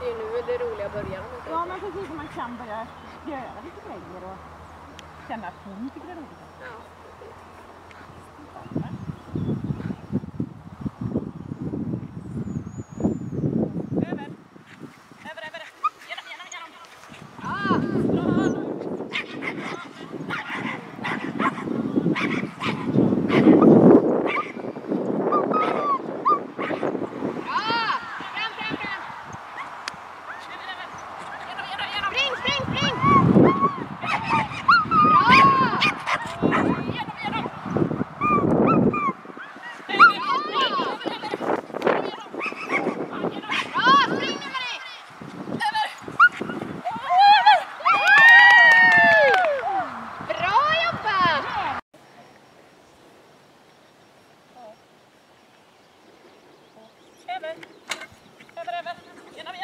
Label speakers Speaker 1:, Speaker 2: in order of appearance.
Speaker 1: Det är nu det roliga börjar.
Speaker 2: Ja, men precis som man kan börja göra lite grejer och känna att hon tycker det är roligt.
Speaker 1: Ja, precis.
Speaker 2: Över, genom